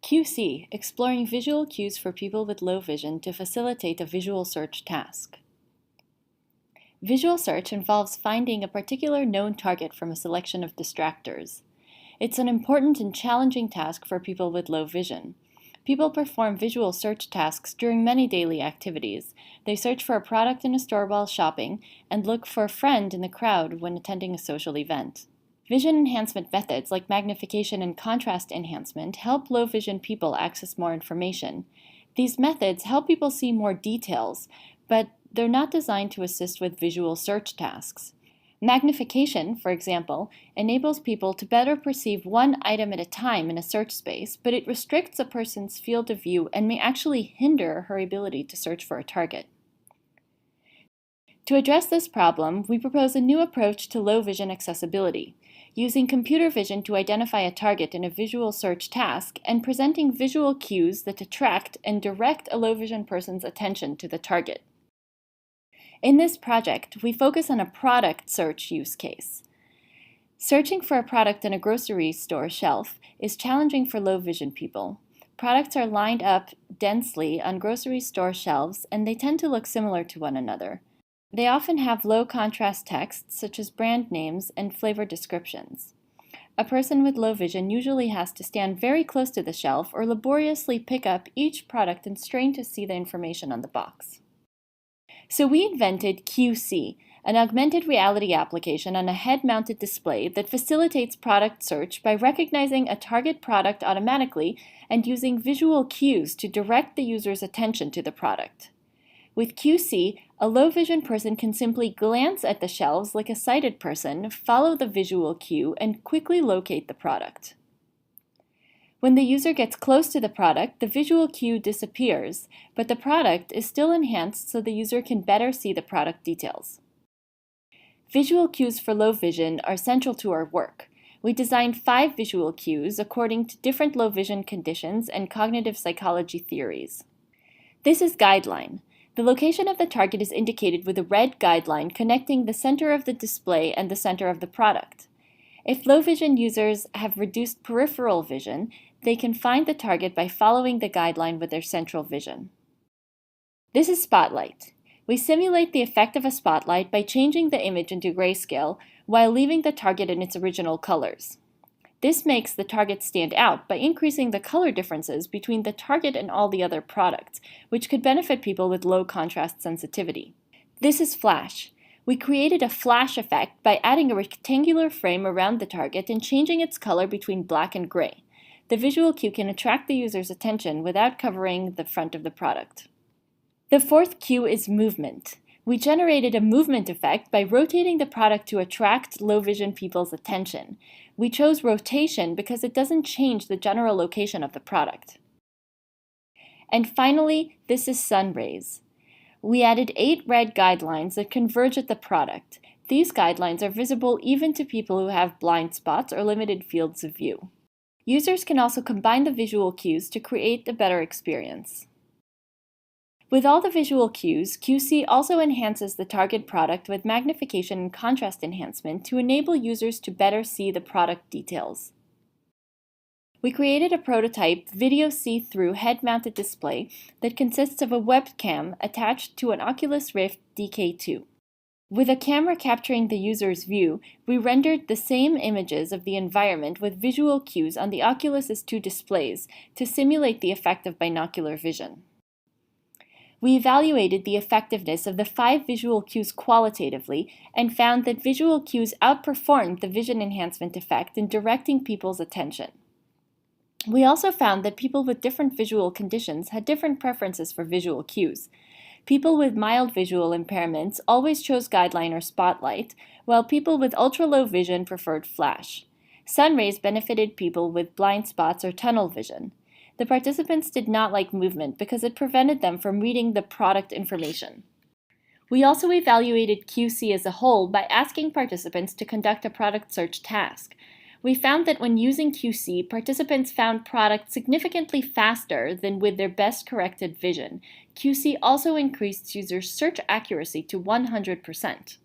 CueSee, exploring visual cues for people with low vision to facilitate a visual search task. Visual search involves finding a particular known target from a selection of distractors. It's an important and challenging task for people with low vision. People perform visual search tasks during many daily activities. They search for a product in a store while shopping and look for a friend in the crowd when attending a social event. Vision enhancement methods like magnification and contrast enhancement help low vision people access more information. These methods help people see more details, but they're not designed to assist with visual search tasks. Magnification, for example, enables people to better perceive one item at a time in a search space, but it restricts a person's field of view and may actually hinder her ability to search for a target. To address this problem, we propose a new approach to low vision accessibility, using computer vision to identify a target in a visual search task and presenting visual cues that attract and direct a low vision person's attention to the target. In this project, we focus on a product search use case. Searching for a product in a grocery store shelf is challenging for low vision people. Products are lined up densely on grocery store shelves, and they tend to look similar to one another. They often have low contrast text, such as brand names and flavor descriptions. A person with low vision usually has to stand very close to the shelf or laboriously pick up each product and strain to see the information on the box. So we invented CueSee, an augmented reality application on a head-mounted display that facilitates product search by recognizing a target product automatically and using visual cues to direct the user's attention to the product. With CueSee, a low vision person can simply glance at the shelves like a sighted person, follow the visual cue, and quickly locate the product. When the user gets close to the product, the visual cue disappears, but the product is still enhanced so the user can better see the product details. Visual cues for low vision are central to our work. We designed 5 visual cues according to different low vision conditions and cognitive psychology theories. This is guideline. The location of the target is indicated with a red guideline connecting the center of the display and the center of the product. If low vision users have reduced peripheral vision, they can find the target by following the guideline with their central vision. This is Spotlight. We simulate the effect of a spotlight by changing the image into grayscale while leaving the target in its original colors. This makes the target stand out by increasing the color differences between the target and all the other products, which could benefit people with low contrast sensitivity. This is Flash. We created a flash effect by adding a rectangular frame around the target and changing its color between black and gray. The visual cue can attract the user's attention without covering the front of the product. The fourth cue is movement. We generated a movement effect by rotating the product to attract low vision people's attention. We chose rotation because it doesn't change the general location of the product. And finally, this is sun rays. We added 8 red guidelines that converge at the product. These guidelines are visible even to people who have blind spots or limited fields of view. Users can also combine the visual cues to create a better experience. With all the visual cues, CueSee also enhances the target product with magnification and contrast enhancement to enable users to better see the product details. We created a prototype video see-through head-mounted display that consists of a webcam attached to an Oculus Rift DK2. With a camera capturing the user's view, we rendered the same images of the environment with visual cues on the Oculus's 2 displays to simulate the effect of binocular vision. We evaluated the effectiveness of the 5 visual cues qualitatively and found that visual cues outperformed the vision enhancement effect in directing people's attention. We also found that people with different visual conditions had different preferences for visual cues. People with mild visual impairments always chose guideline or spotlight, while people with ultra-low vision preferred flash. Sun rays benefited people with blind spots or tunnel vision. The participants did not like movement because it prevented them from reading the product information. We also evaluated CueSee as a whole by asking participants to conduct a product search task. We found that when using CueSee, participants found products significantly faster than with their best corrected vision. CueSee also increased users' search accuracy to 100%.